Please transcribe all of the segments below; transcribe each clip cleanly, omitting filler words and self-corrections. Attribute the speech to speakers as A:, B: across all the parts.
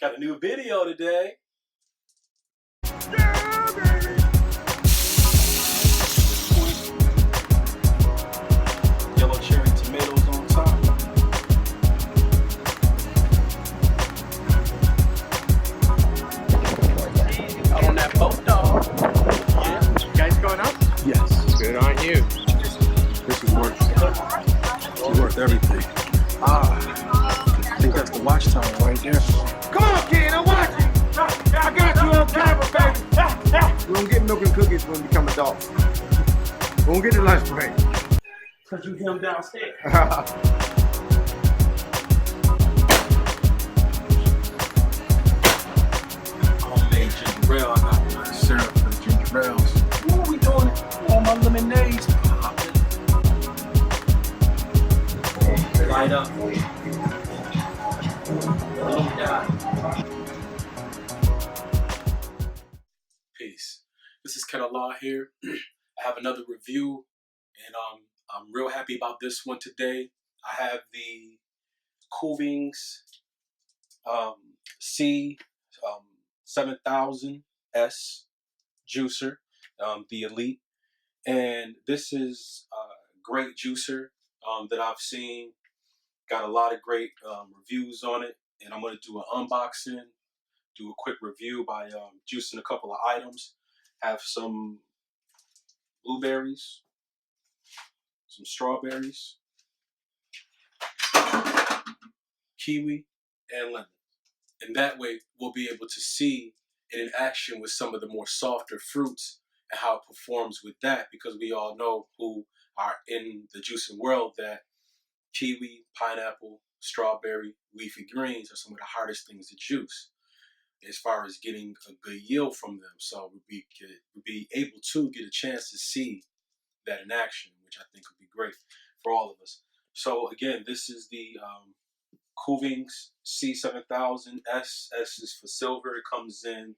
A: Got a new video today.
B: Yeah, baby.
A: Yellow cherry tomatoes on top. Out on that boat, dog.
B: Yeah. You guys going up?
A: Yes.
B: Good on you.
A: This is worth everything. I think that's the watch tower right there.
B: Come on, kid, I'm watching. I got you on camera, baby. We don't get milk and cookies when we become adults. We won't get the lunch break.
A: Because you him downstairs. Homemade ginger ale. I got my syrup for the ginger ales. What are we doing? All my lemonades popping. Light up. Peace. This is Ken Allah here. I have another review, and I'm real happy about this one today. I have the Kuvings C7000 juicer, the Elite, and this is a great juicer that I've seen. Got a lot of great reviews on it, and I'm going to do an unboxing, do a quick review by juicing a couple of items. Have some blueberries, some strawberries, kiwi, and lemon. And that way we'll be able to see it in action with some of the more softer fruits and how it performs with that, because we all know who are in the juicing world that kiwi, pineapple, strawberry, leafy greens are some of the hardest things to juice as far as getting a good yield from them. So we'll be able to get a chance to see that in action, which I think would be great for all of us. So again, this is the Kuvings C7000 S. S is for silver. It comes in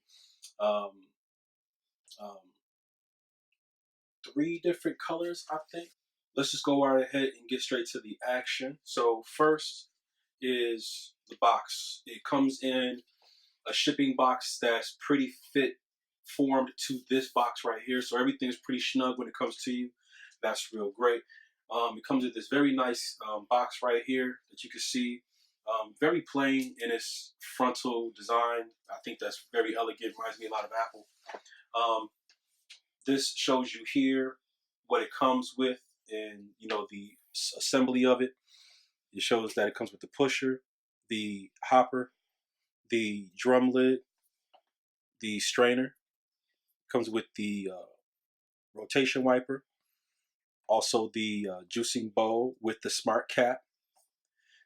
A: 3 different colors, I think. Let's just go right ahead and get straight to the action. So first is the box. It comes in a shipping box that's pretty fit formed to this box right here. So everything's pretty snug when it comes to you. That's real great. It comes with this very nice box right here that you can see. Very plain in its frontal design. I think that's very elegant. Reminds me a lot of Apple. This shows you here what it comes with, and the assembly of it. It shows that it comes with the pusher, the hopper, the drum lid, the strainer. It comes with the rotation wiper, also the juicing bowl with the smart cap.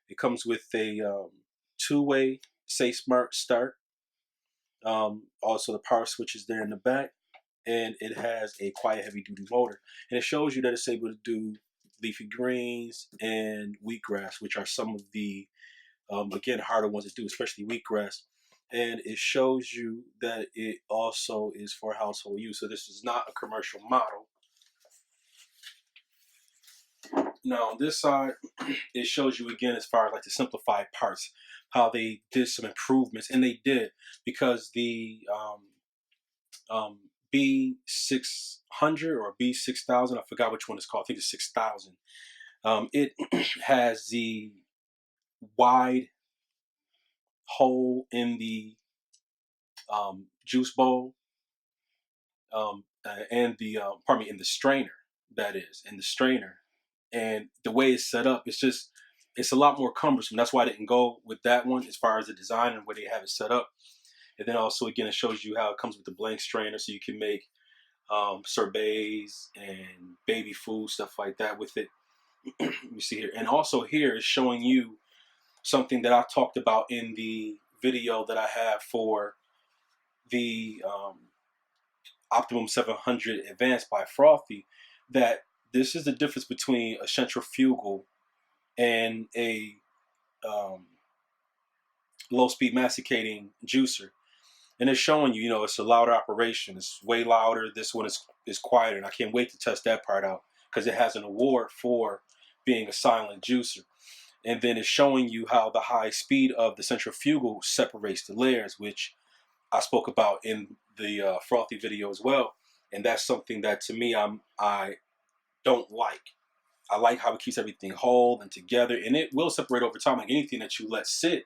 A: It comes with a 2-way Say Smart start. Also the power switch is there in the back, and it has a quiet heavy duty motor. And it shows you that it's able to do leafy greens and wheatgrass, which are some of the again harder ones to do, especially wheatgrass. And it shows you that it also is for household use. So this is not a commercial model. Now on this side, it shows you again as far as like the simplified parts, how they did some improvements, and they did, because the B600 or B6000, I forgot which one it's called. I think it's 6000. It has the wide hole in the juice bowl, and the pardon me, in the strainer. That is in the strainer, and the way it's set up, it's a lot more cumbersome. That's why I didn't go with that one as far as the design and where they have it set up. And then also again, it shows you how it comes with the blank strainer, so you can make sorbets and baby food, stuff like that with it. Let me see here. And also here is showing you something that I talked about in the video that I have for the Optimum 700 Advanced by Frothy, that this is the difference between a centrifugal and a low-speed masticating juicer. And it's showing you, it's a louder operation. It's way louder. This one is quieter, and I can't wait to test that part out, because it has an award for being a silent juicer. And then it's showing you how the high speed of the centrifugal separates the layers, which I spoke about in the frothy video as well. And that's something that to me I don't like. I like how it keeps everything whole and together, and it will separate over time like anything that you let sit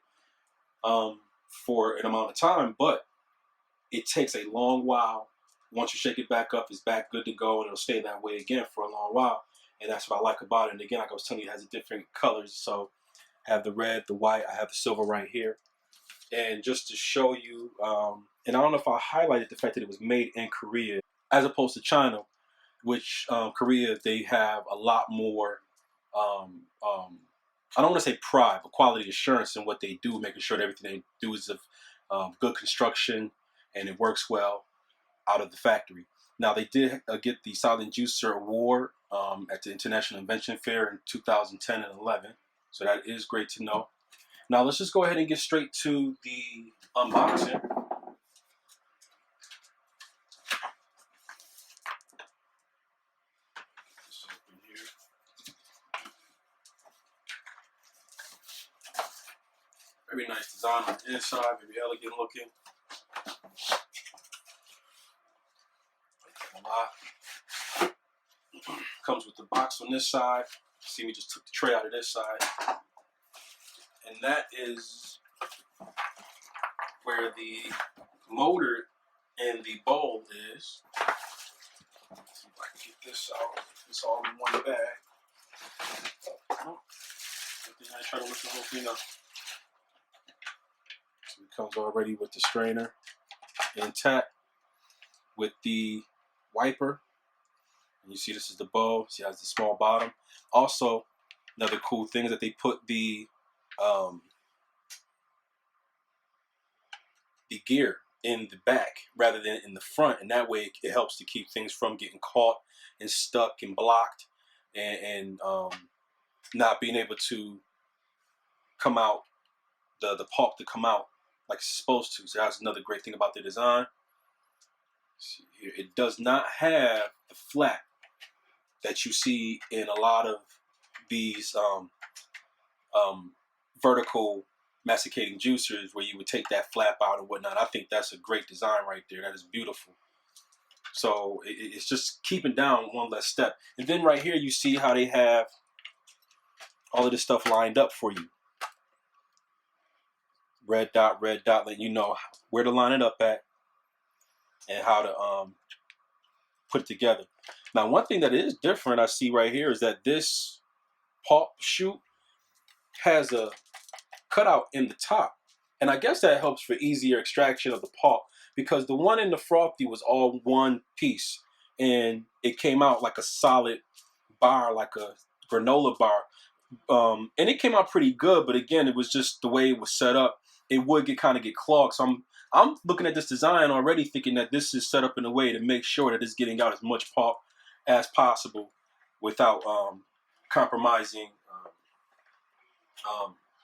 A: for an amount of time, but it takes a long while. Once you shake it back up, it's back good to go, and it'll stay that way again for a long while. And that's what I like about it. And again, like I was telling you, it has different colors. So I have the red, the white, I have the silver right here. And just to show you, and I don't know if I highlighted the fact that it was made in Korea as opposed to China, which Korea, they have a lot more, I don't want to say pride, but quality assurance in what they do, making sure that everything they do is of good construction and it works well out of the factory. Now, they did get the Silent Juicer Award at the International Invention Fair in 2010 and 11, so that is great to know. Now, let's just go ahead and get straight to the unboxing. Very nice design on the inside, very elegant looking. A lot. Comes with the box on this side. See, we just took the tray out of this side. And that is where the motor and the bowl is. Let's see if I can get this out. It's all in one bag. Oh, I try to lift the whole thing up. So it comes already with the strainer intact, with the wiper. And you see this is the bowl. See, it has the small bottom. Also, another cool thing is that they put the gear in the back rather than in the front, and that way it helps to keep things from getting caught and stuck and blocked, and not being able to come out, the pulp to come out like it's supposed to. So that's another great thing about the design. See here, it does not have the flap that you see in a lot of these vertical masticating juicers, where you would take that flap out and whatnot. I think that's a great design right there. That is beautiful. So it's just keeping down one less step. And then right here, you see how they have all of this stuff lined up for you. Red dot, letting you know where to line it up at and how to put it together. Now, one thing that is different I see right here is that this pulp chute has a cutout in the top, and I guess that helps for easier extraction of the pulp, because the one in the frothy was all one piece and it came out like a solid bar, like a granola bar, and it came out pretty good, but again, it was just the way it was set up. It would kind of get clogged. So I'm looking at this design already thinking that this is set up in a way to make sure that it's getting out as much pulp as possible without compromising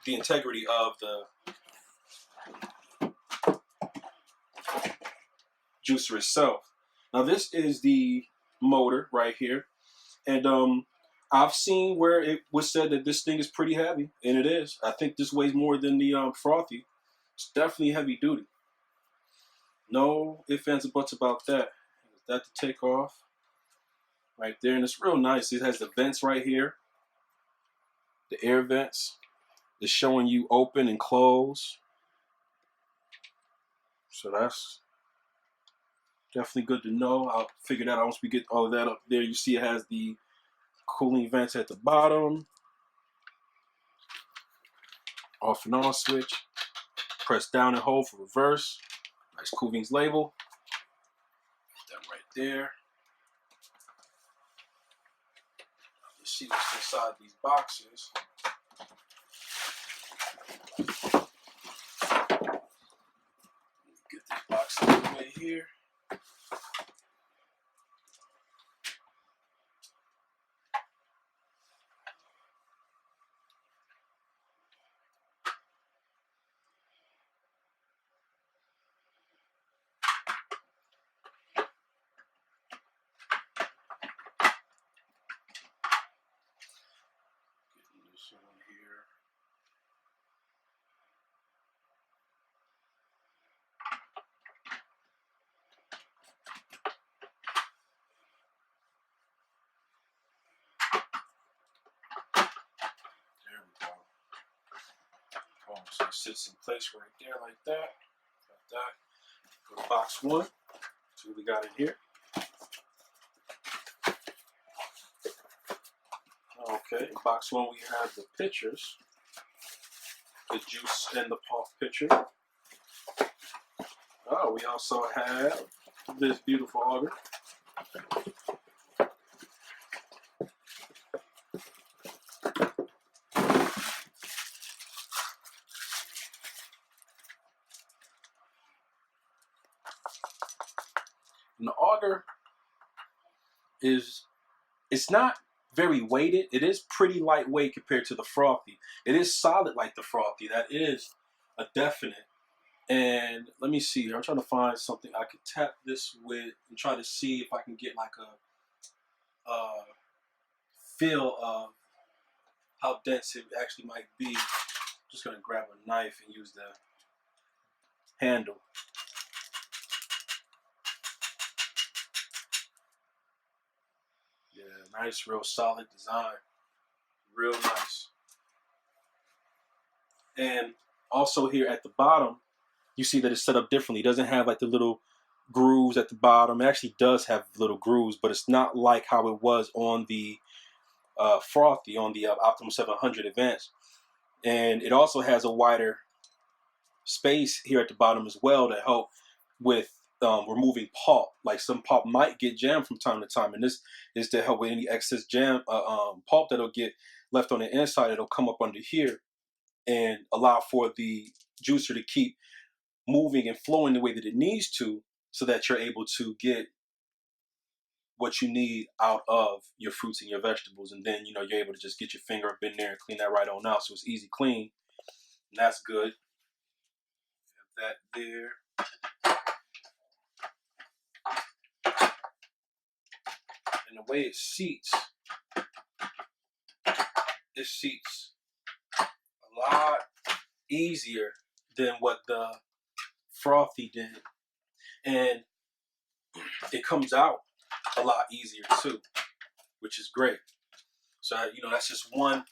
A: the integrity of the juicer itself. Now, this is the motor right here, and I've seen where it was said that this thing is pretty heavy, and it is. I think this weighs more than the frothy. It's definitely heavy duty. No ifs, ands, or buts about that. That to take off right there, and it's real nice. It has the vents right here, the air vents. It's showing you open and close. So that's definitely good to know. I'll figure that out once we get all of that up there. You see it has the cooling vents at the bottom. Off and on switch. Press down and hold for reverse. Nice Kuvings label. Put that right there. Let's see what's inside these boxes. Get this box out of the way here. Getting this on here. So it sits in place right there like that. Like that. Go to box one. See what we got in here. Okay, in box one we have the pitchers. The juice and the pulp pitcher. Oh, we also have this beautiful auger. And the auger it's not very weighted. It is pretty lightweight compared to the frothy. It is solid like the frothy. That is a definite. And let me see here. I'm trying to find something I could tap this with and try to see if I can get like a feel of how dense it actually might be. I'm just gonna grab a knife and use the handle. Yeah, nice, real solid design. Real nice. And also here at the bottom, you see that it's set up differently. It doesn't have like the little grooves at the bottom. It actually does have little grooves, but it's not like how it was on the frothy, on the Optimal 700 Advanced. And it also has a wider space here at the bottom as well to help with removing pulp. Like some pulp might get jammed from time to time, and this is to help with any excess pulp that'll get left on the inside. It'll come up under here and allow for the juicer to keep moving and flowing the way that it needs to, so that you're able to get what you need out of your fruits and your vegetables. And then, you're able to just get your finger up in there and clean that right on out. So it's easy clean, and that's good. Have that there. And the way it seats a lot easier than what the frothy did. And it comes out a lot easier too, which is great. So, that's just one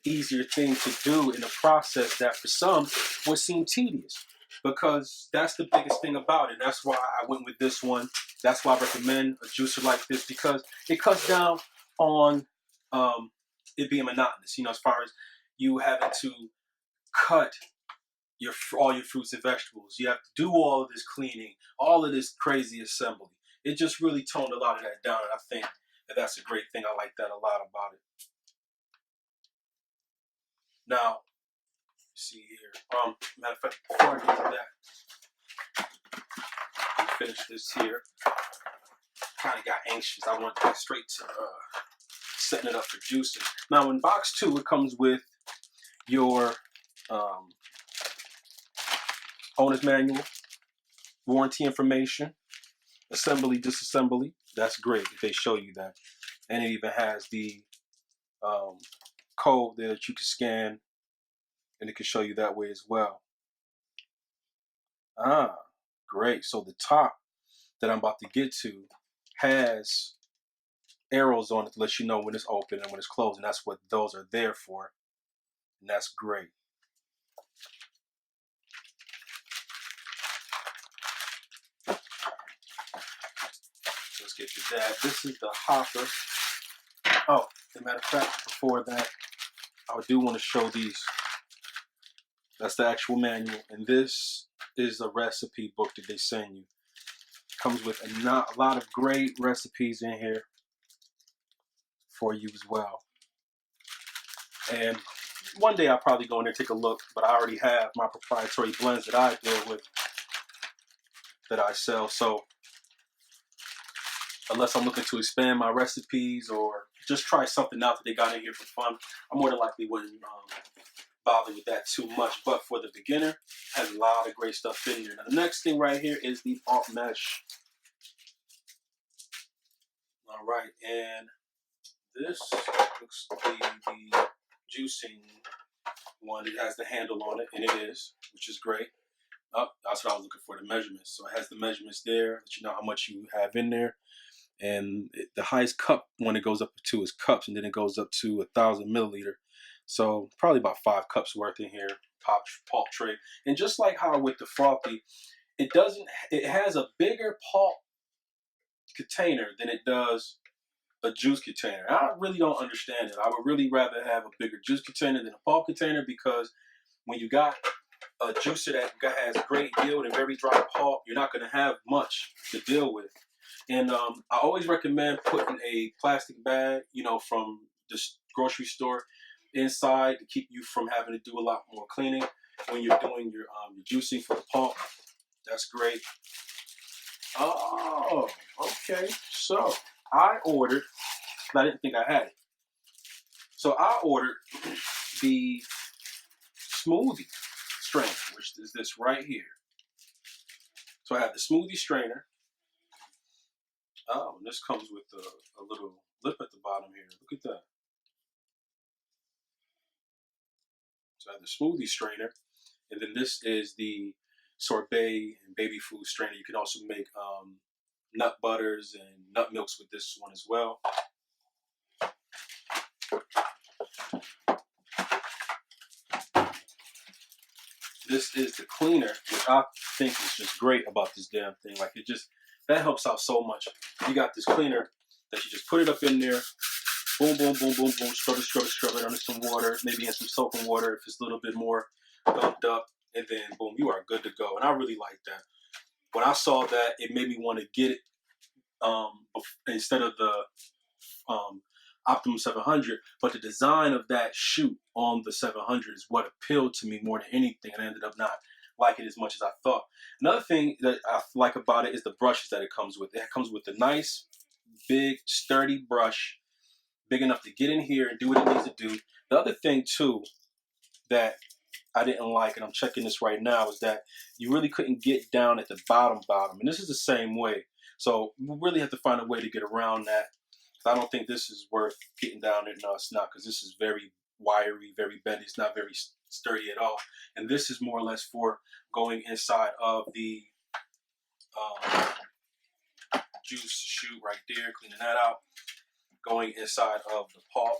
A: easier thing to do in the process that for some would seem tedious, because that's the biggest thing about it. That's why I went with this one. That's why I recommend a juicer like this, because it cuts down on it being monotonous, as far as you having to cut all your fruits and vegetables. You have to do all of this cleaning, all of this crazy assembly. It just really toned a lot of that down, and I think that's a great thing. I like that a lot about it. Now, see here. Matter of fact, before I get to that, let me finish this here. Kind of got anxious. I went straight to setting it up for juicing. Now, in box 2, it comes with your owner's manual, warranty information, assembly, disassembly. That's great if they show you that. And it even has the code there that you can scan, and it can show you that way as well. Great. So the top that I'm about to get to has arrows on it to let you know when it's open and when it's closed, and that's what those are there for, and that's great. So let's get to that. This is the hopper. Oh, as a matter of fact, before that, I do want to show these. That's the actual manual, and this is a recipe book that they send you. It comes with a lot of great recipes in here for you as well. And one day I'll probably go in there and take a look, but I already have my proprietary blends that I deal with, that I sell. So unless I'm looking to expand my recipes or just try something out that they got in here for fun, I more than likely wouldn't bother with that too much. But for the beginner, has a lot of great stuff in there. Now, the next thing right here is the alt mesh. All right, and this looks to be the juicing one. It has the handle on it, and it is, which is great. Oh, that's what I was looking for, the measurements. So it has the measurements there, let you know how much you have in there. And the highest cup one it goes up to is cups, and then it goes up to 1,000 milliliter. So probably about 5 cups worth in here, pulp tray. And just like how with the frothy, it has a bigger pulp container than it does a juice container. I really don't understand it. I would really rather have a bigger juice container than a pulp container, because when you got a juicer that has great yield and very dry pulp, you're not going to have much to deal with. And I always recommend putting a plastic bag, from the grocery store inside to keep you from having to do a lot more cleaning when you're doing your juicing for the pulp. That's great. Oh, okay. So I ordered, I didn't think I had it. So I ordered the smoothie strainer, which is this right here. So I have the smoothie strainer. Oh, and this comes with a little lip at the bottom here. Look at that. So I have the smoothie strainer, and then this is the sorbet and baby food strainer. You can also make nut butters and nut milks with this one as well. This is the cleaner, which I think is just great about this damn thing. Like, that helps out so much. You got this cleaner that you just put it up in there, boom, boom, boom, boom, boom, scrub it under some water, maybe in some soap and water if it's a little bit more dumped up, and then boom, you are good to go. And I really like that. When I saw that, it made me want to get it instead of the Optimum 700, but the design of that chute on the 700 is what appealed to me more than anything, and I ended up not liking it as much as I thought. Another thing that I like about it is the brushes that it comes with. It comes with a nice, big, sturdy brush, big enough to get in here and do what it needs to do. The other thing, too, that I didn't like, and I'm checking this right now, is that you really couldn't get down at the bottom. And this is the same way. So we really have to find a way to get around that. I don't think this is worth getting down there. No, it's not, because this is very wiry, very bendy. It's not very sturdy at all. And this is more or less for going inside of the juice chute right there, cleaning that out. Going inside of the pulp,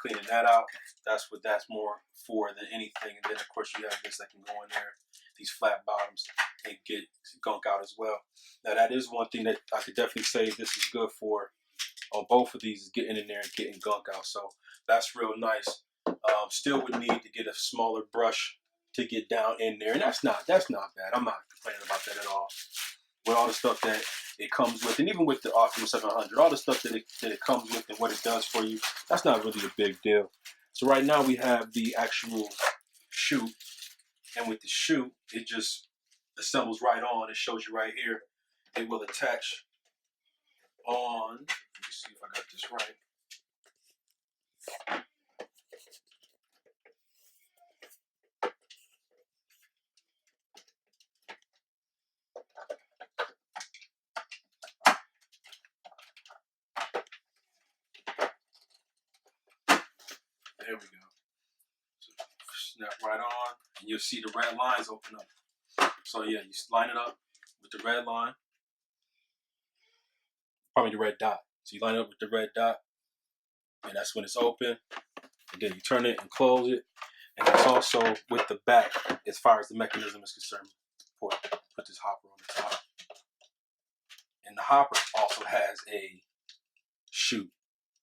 A: cleaning that out. That's what that's more for than anything. And then, of course, you have this that can go in there, these flat bottoms, and get gunk out as well. Now, that is one thing that I could definitely say this is good for. On both of these is getting in there and getting gunk out, so that's real nice. Still would need to get a smaller brush to get down in there, and that's not bad. I'm not complaining about that at all. With all the stuff that it comes with, and even with the Optimum 700, all the stuff that it comes with and what it does for you, that's not really a big deal. So right now we have the actual chute, and with the chute, it just assembles right on. It shows you right here. It will attach on. Let me see if I got this right. There we go. So snap right on, and you'll see the red lines open up. So yeah, you line it up with the red line. Probably the red dot. So you line it up with the red dot, and that's when it's open. And then you turn it and close it. And it's also with the back, as far as the mechanism is concerned, put this hopper on the top. And the hopper also has a chute,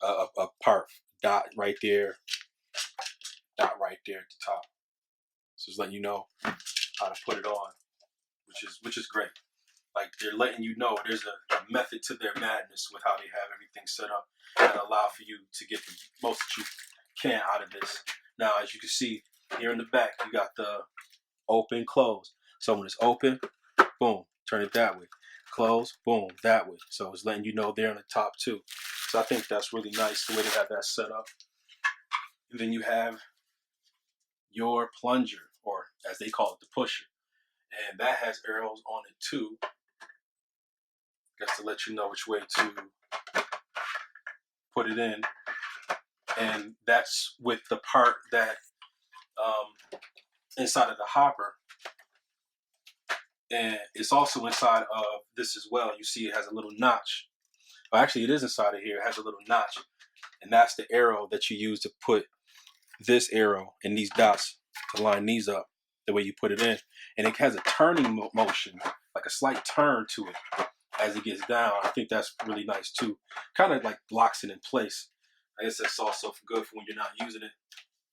A: a part dot right there at the top. So it's letting you know how to put it on, which is great. Like, they're letting you know there's a method to their madness with how they have everything set up that allow for you to get the most that you can out of this. Now, as you can see here in the back, you got the open, close. So when it's open, boom, turn it that way. Close, boom, that way. So it's letting you know there on the top too. So I think that's really nice the way they have that set up. And then you have your plunger, or as they call it, the pusher. And that has arrows on it too. Just to let you know which way to put it in. And that's with the part that inside of the hopper. And it's also inside of this as well. You see it has a little notch. Well, actually, it is inside of here. It has a little notch. And that's the arrow that you use to put this arrow and these dots to line these up. the way you put it in. And it has a turning motion, like a slight turn to it as it gets down. I think that's really nice too. Kind of like locks it in place. I guess that's also good for when you're not using it.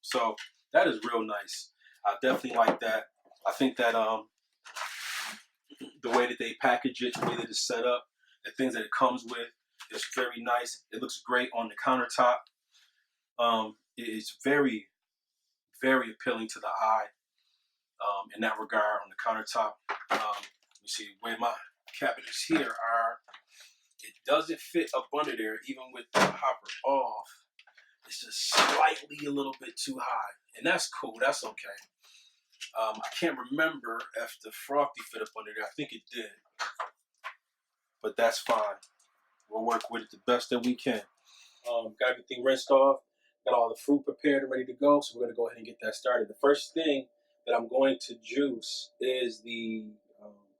A: So that is real nice. I definitely like that. I think that the way that they package it, the way that it's set up, the things that it comes with is very nice. It looks great on the countertop. It's very, very appealing to the eye in that regard on the countertop. You see where my cabinets here are. It doesn't fit up under there, even with the hopper off. It's just slightly a little bit too high, and that's cool. That's okay. I can't remember if the frothy fit up under there. I think it did, but that's fine. We'll work with it the best that we can. Got everything rinsed off. Got all the fruit prepared and ready to go. So we're going to go ahead and get that started. The first thing that I'm going to juice is the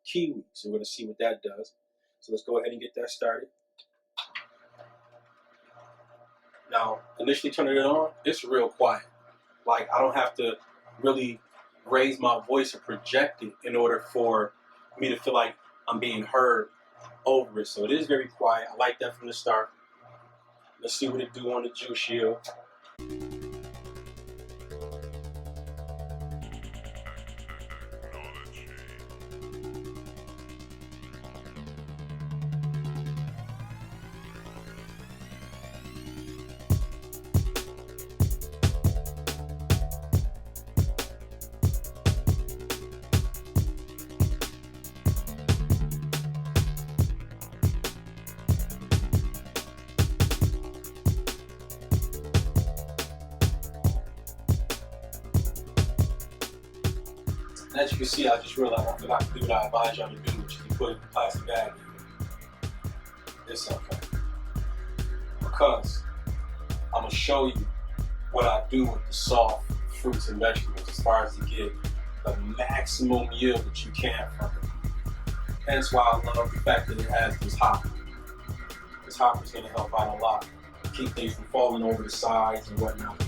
A: kiwi. So we're going to see what that does. So let's go ahead and get that started. Now, initially turning it on, it's real quiet. Like, I don't have to really raise my voice or project it in order for me to feel like I'm being heard over it. So it is very quiet. I like that from the start. Let's see what it do on the juice shield. As you can see, I just realized I forgot to do what I advise y'all to do, which is to put the plastic bag in. It's okay. Because I'm going to show you what I do with the soft fruits and vegetables as far as to get the maximum yield that you can from it. Hence why I love the fact that it has this hopper. This hopper is going to help out a lot. Keep things from falling over the sides and whatnot.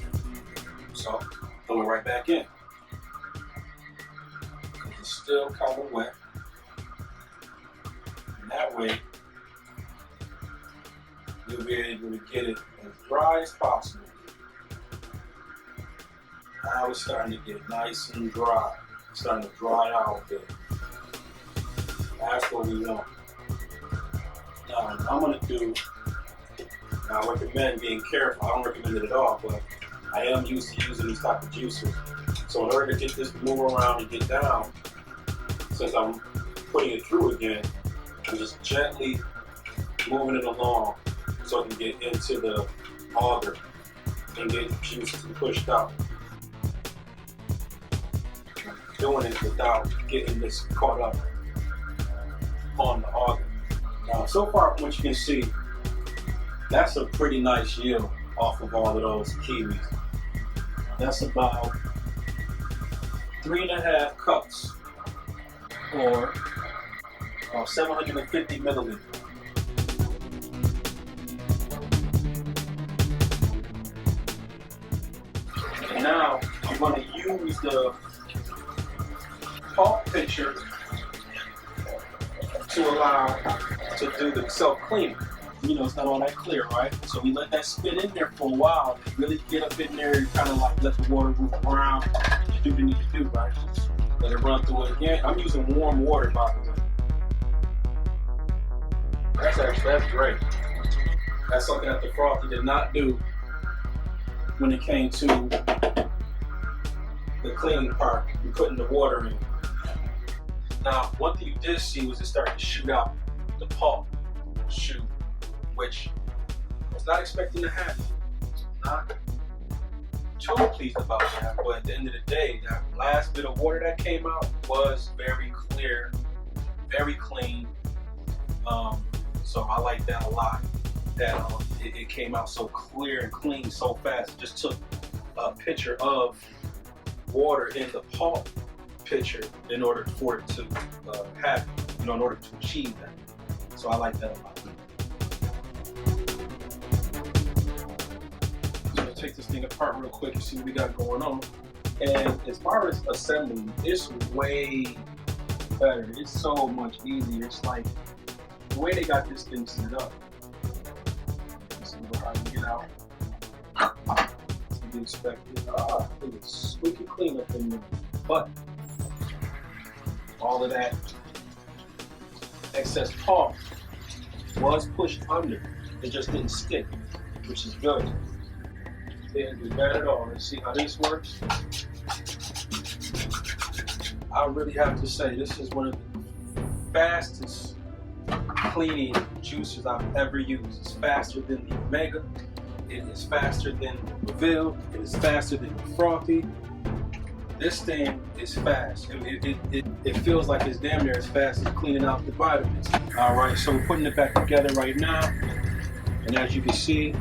A: So, throw it right back in. Still kind of wet, and that way you'll be able to get it as dry as possible. Now it's starting to get nice and dry. It's starting to dry out a bit. That's what we want. Now I'm going to do, now I recommend being careful. I don't recommend it at all, but I am used to using these type of juicers. So in order to get this to move around and get down, since I'm putting it through again, I'm just gently moving it along so I can get into the auger and get the juices pushed out. I'm doing it without getting this caught up on the auger. Now, so far from what you can see, that's a pretty nice yield off of all of those kiwis. That's about 3.5 cups. Or about 750 milliliters. And now I'm going to use the pulp pitcher to allow to do the self-cleaning. You know, it's not all that clear, right? So we let that spin in there for a while, really get up in there and kind of like let the water move around and do what you need to do, right? Let it run through it again. I'm using warm water, by the way. That's great. That's something that the frothy did not do when it came to the cleaning part and putting the water in. Now, one thing you did see was it started to shoot out the pulp shoot, which I was not expecting to happen. Not too pleased about that, but at the end of the day, that last bit of water that came out was very clear, very clean. So I like that a lot. That it came out so clear and clean so fast. It just took a pitcher of water in the pulp pitcher in order for it to happen, you know, in order to achieve that. So I like that a lot. So let's take this thing apart real quick and see what we got going on. And as far as assembly, it's way better. It's so much easier. It's like the way they got this thing set up. Let's see how we get out. To be expected. It is squeaky clean up in there. But all of that excess pulp was pushed under. It just didn't stick, which is good. Didn't do bad at all. Let's see how this works. I really have to say, this is one of the fastest cleaning juicers I've ever used. It's faster than the Omega. It is faster than the Reveal. It is faster than the Frothy. This thing is fast. It feels like it's damn near as fast as cleaning out the vitamins. All right, so we're putting it back together right now. And as you can see,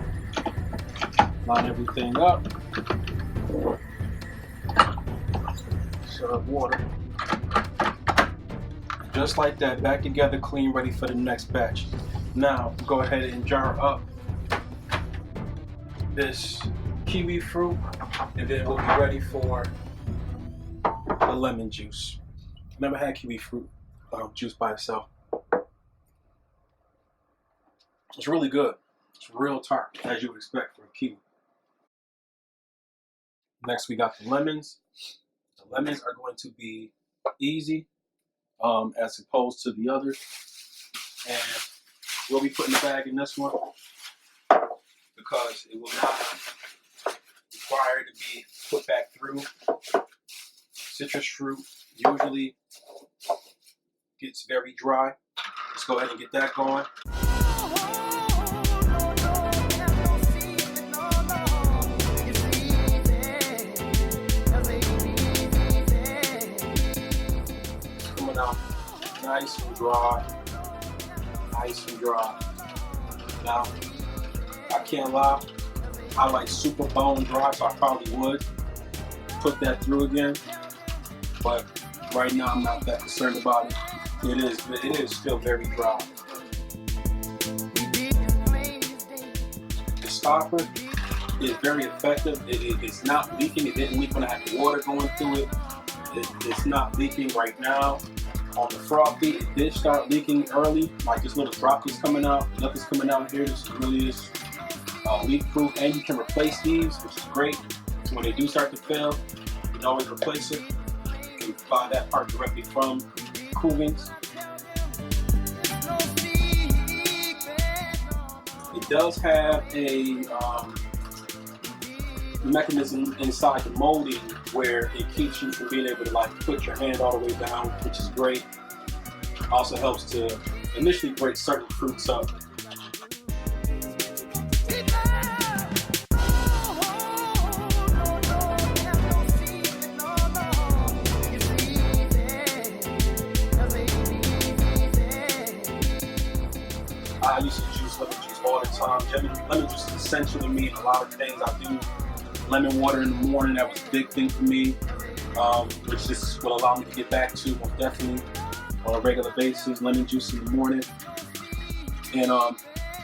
A: line everything up. Shut up water. Just like that, back together, clean, ready for the next batch. Now, go ahead and jar up this kiwi fruit, and then we'll be ready for the lemon juice. Never had kiwi fruit juice by itself. It's really good. It's real tart, as you would expect for a kiwi. Next, we got the lemons. The lemons are going to be easy as opposed to the others. And we'll be putting the bag in this one because it will not require to be put back through. Citrus fruit usually gets very dry. Let's go ahead and get that going. Coming out nice and dry. Nice and dry. Now, I can't lie, I like super bone dry, so I probably would put that through again. But right now I'm not that concerned about it. It is still very dry. The stopper is very effective. It's not leaking. It didn't leak when I had the water going through it. It's not leaking right now. On the Frothy, it did start leaking early. Like this little droplets coming out. Nothing's coming out here. This really is leak proof, and you can replace these, which is great. So when they do start to fail, you can always replace it. You can buy that part directly from Kuvings. It does have a mechanism inside the molding where it keeps you from being able to like put your hand all the way down, which is great. Also helps to initially break certain fruits up. I used to juice lemon juice all the time. Lemon juice is essential to me in a lot of things I do. Lemon water in the morning, that was a big thing for me, which this will allow me to get back to most definitely on a regular basis. Lemon juice in the morning, and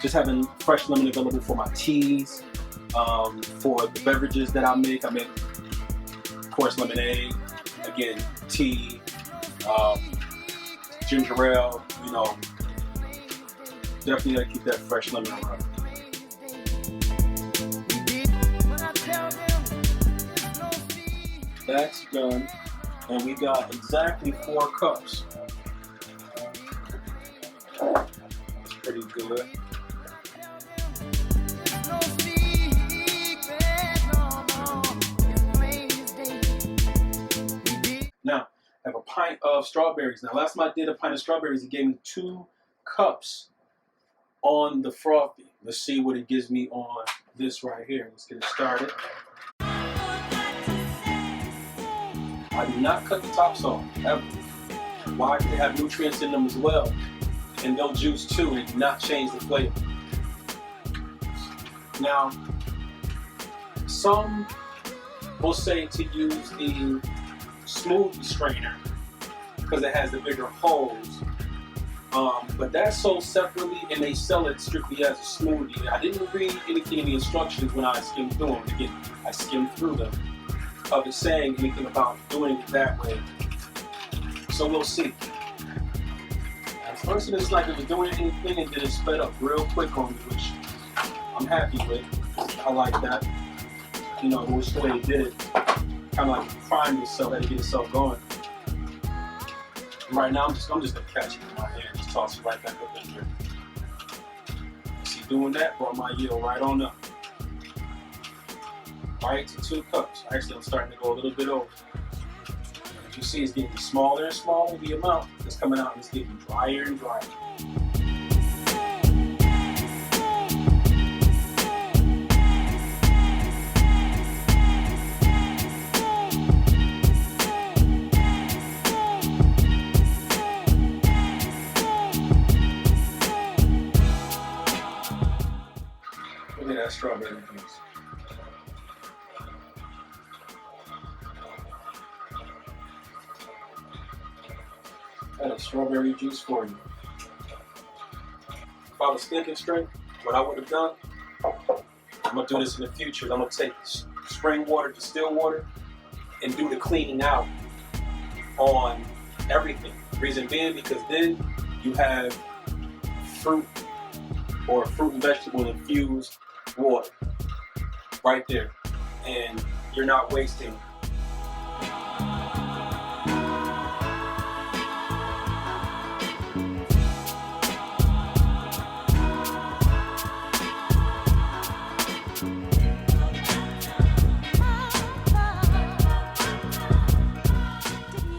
A: just having fresh lemon available for my teas, for the beverages that I make. I make, of course, lemonade, again, tea, ginger ale. You know, definitely gotta keep that fresh lemon around. That's done, and we got exactly 4 cups. That's pretty good. Now, I have a pint of strawberries. Now, last time I did a pint of strawberries, it gave me 2 cups on the Frothy. Let's see what it gives me on this right here. Let's get it started. I do not cut the tops off, ever. Why? They have nutrients in them as well. And they'll juice too and not change the flavor. Now, some will say to use the smoothie strainer because it has the bigger holes. But that's sold separately and they sell it strictly as a smoothie. I didn't read anything in the instructions when I skimmed through them. Again, I skimmed through them. of it saying anything about doing it that way. So we'll see. At first it was like it was doing anything and then it sped up real quick on me, which I'm happy with. I like that. You know, which the way it did it, kind of like primed itself, had to get itself going. And right now I'm just gonna catch it in my hand, just toss it right back up in here. See, doing that brought my yield right on up. Right to 2 cups. Actually, I'm starting to go a little bit over. As you see, it's getting smaller and smaller, the amount that's coming out, and it's getting drier and drier. Look at that strawberry juice. That is strawberry juice for you. If I was thinking straight, what I would have done, I'm gonna do this in the future. I'm gonna take spring water, distilled water, and do the cleaning out on everything. Reason being, because then you have fruit or fruit and vegetable infused water right there, and you're not wasting.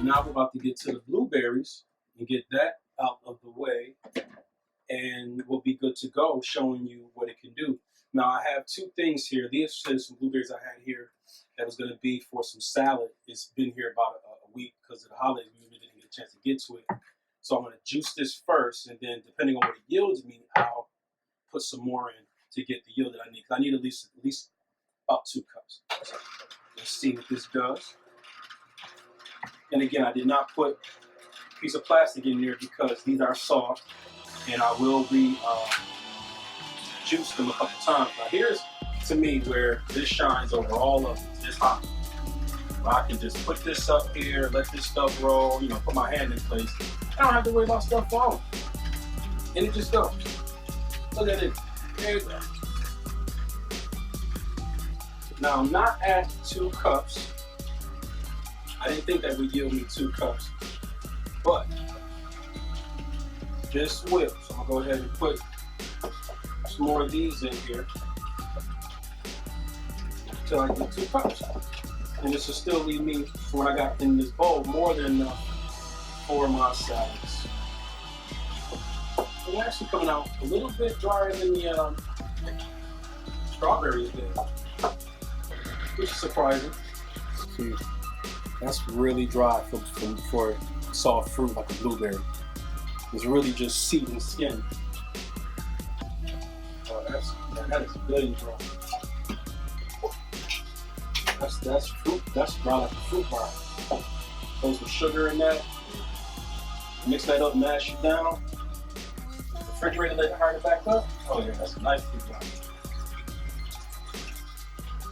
A: Now we're about to get to the blueberries and get that out of the way, and we'll be good to go, showing you what it can do. Now I have 2 things here. These are some blueberries I had here that was going to be for some salad. It's been here about a week because of the holidays. We really didn't get a chance to get to it. So I'm going to juice this first, and then depending on what it yields me, I'll put some more in to get the yield that I need. Because I need at least about 2 cups. So let's see what this does. And again, I did not put a piece of plastic in there because these are soft, and I will juice them a couple times. Now here's, to me, where this shines over all of it. It's hot. I can just put this up here, let this stuff roll, you know, put my hand in place. I don't have to worry about stuff falling. And it just goes. Look at it. There you go. Now I'm not at 2 cups. I didn't think that would yield me 2 cups, but this will. So I'm gonna go ahead and put some more of these in here until I get 2 cups. And this will still leave me, for what I got in this bowl, more than enough for my salads. It's actually coming out a little bit drier than the strawberries did, which is surprising. See, that's really dry for soft fruit like a blueberry. It's really just seed and skin. That is really dry. That's fruit. That's dry like a fruit bar. Throw some sugar in that. Mix that up, mash it down. Refrigerator, let it harden back up. Oh yeah, that's a nice fruit bar.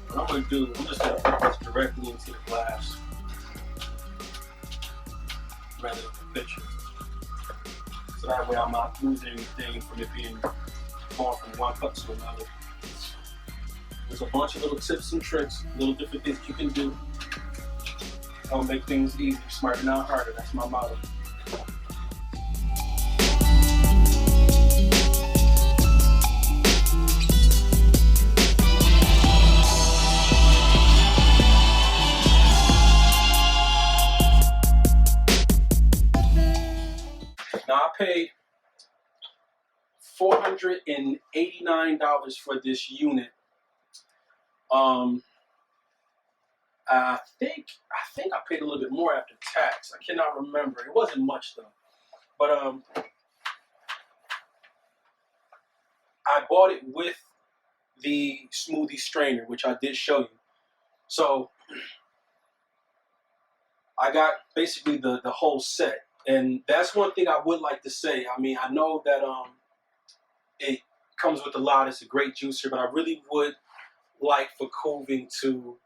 A: What I'm gonna do, I'm just gonna put this directly into the glass rather than the pitcher. So that way I'm not losing anything from it being going from one cup to another. There's a bunch of little tips and tricks, little different things you can do. That'll make things easier, smarter, not harder. That's my motto. Now I paid $489 for this unit. I think I paid a little bit more after tax. I cannot remember. It wasn't much though. But I bought it with the smoothie strainer, which I did show you. So I got basically the whole set. And that's one thing I would like to say. I mean, I know that it comes with a lot. It's a great juicer, but I really would like for Kuving to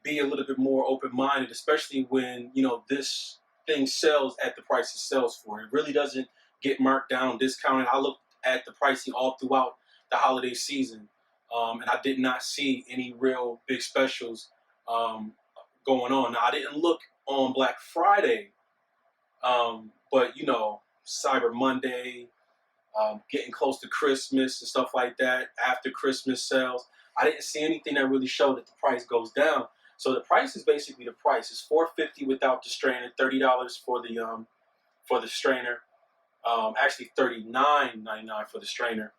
A: be a little bit more open-minded, especially when, you know, this thing sells at the price it sells for. It really doesn't get marked down, discounted. I looked at the pricing all throughout the holiday season, and I did not see any real big specials going on. Now, I didn't look on Black Friday, but, you know, Cyber Monday, getting close to Christmas and stuff like that, after Christmas sales, I didn't see anything that really showed that the price goes down. So the price is basically the price. It's $4.50 without the strainer, $30 for the strainer. Actually $39.99 for the strainer,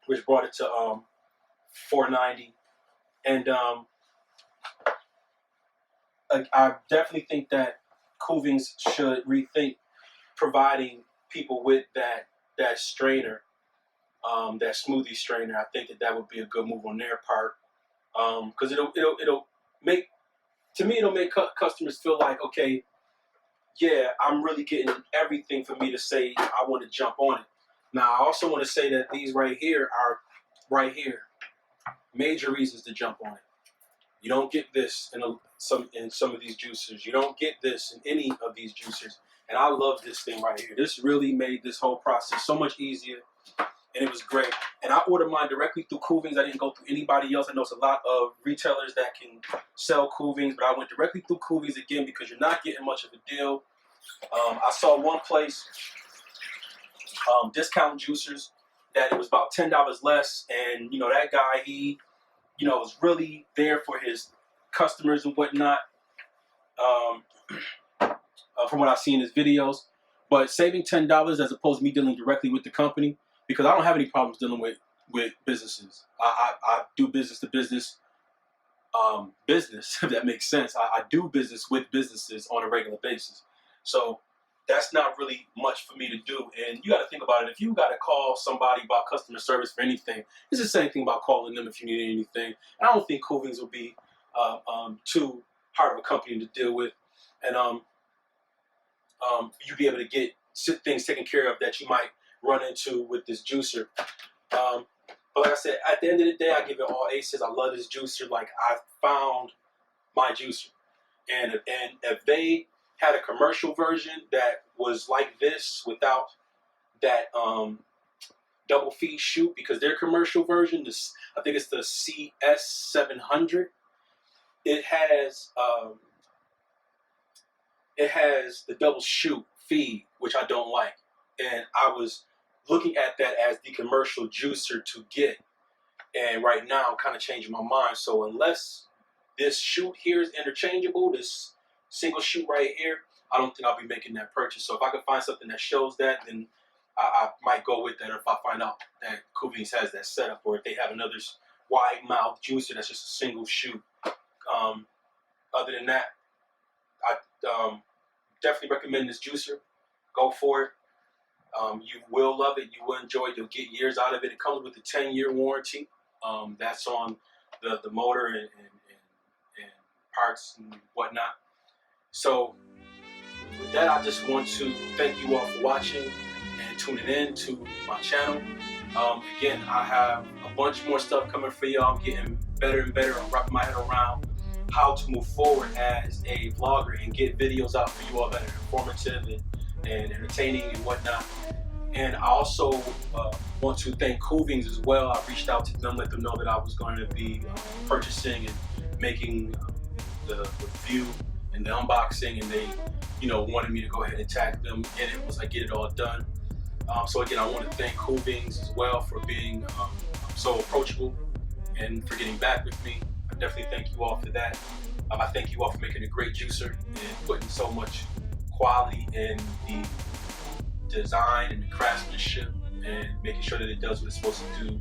A: which brought it to $4.90. And I definitely think that Kuvings should rethink providing people with that strainer, that smoothie strainer. I think that would be a good move on their part, because it'll make, to me, it'll make customers feel like, okay, yeah, I'm really getting everything for me to say I want to jump on it. Now, I also want to say that these right here are major reasons to jump on it. You don't get this in some of these juicers. You don't get this in any of these juicers. And I love this thing right here. This really made this whole process so much easier, and it was great. And I ordered mine directly through Kuvings. I didn't go through anybody else. I know it's a lot of retailers that can sell Kuvings, but I went directly through Kuvings again because you're not getting much of a deal. I saw one place, discount juicers, that it was about $10 less, and you know, that guy, he, you know, was really there for his customers and whatnot. From what I've seen in his videos, but saving $10 as opposed to me dealing directly with the company, because I don't have any problems dealing with businesses. I do business to business, if that makes sense. I do business with businesses on a regular basis, so that's not really much for me to do. And you got to think about it. If you got to call somebody about customer service for anything, it's the same thing about calling them if you need anything. And I don't think Kuvings will be too hard of a company to deal with, and you'll be able to get things taken care of that you might run into with this juicer. But like I said, at the end of the day, I give it all aces. I love this juicer. Like, I found my juicer. And if they had a commercial version that was like this without that double feed chute, because their commercial version, I think it's the CS700, it has the double chute feed, which I don't like. And I was looking at that as the commercial juicer to get. And right now I'm kind of changing my mind. So unless this chute here is interchangeable, this single chute right here, I don't think I'll be making that purchase. So if I can find something that shows that, then I might go with that. Or if I find out that Kuvings has that setup, or if they have another wide mouth juicer that's just a single chute. Other than that, I definitely recommend this juicer. Go for it. You will love it. You will enjoy it. You'll get years out of it. It comes with a 10-year warranty. That's on the motor and parts and whatnot. So with that, I just want to thank you all for watching and tuning in to my channel. Again, I have a bunch more stuff coming for y'all. I'm getting better and better. I'm wrapping my head around how to move forward as a vlogger and get videos out for you all that are informative and entertaining and whatnot. And I also want to thank Kuvings as well. I reached out to them, let them know that I was going to be purchasing and making the review and the unboxing, and they, you know, wanted me to go ahead and tag them in it once I get it all done. So again, I want to thank Kuvings as well for being so approachable and for getting back with me. I definitely thank you all for that. I thank you all for making a great juicer and putting so much quality in the design and the craftsmanship and making sure that it does what it's supposed to do,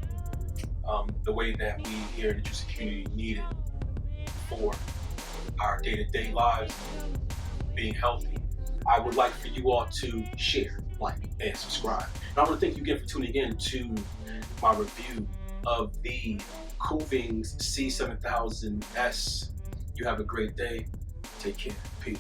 A: the way that we here in the juicing community need it for our day-to-day lives, being healthy. I would like for you all to share, like, and subscribe. And I want to thank you again for tuning in to my review of the Kuvings C7000S. You have a great day. Take care. Peace.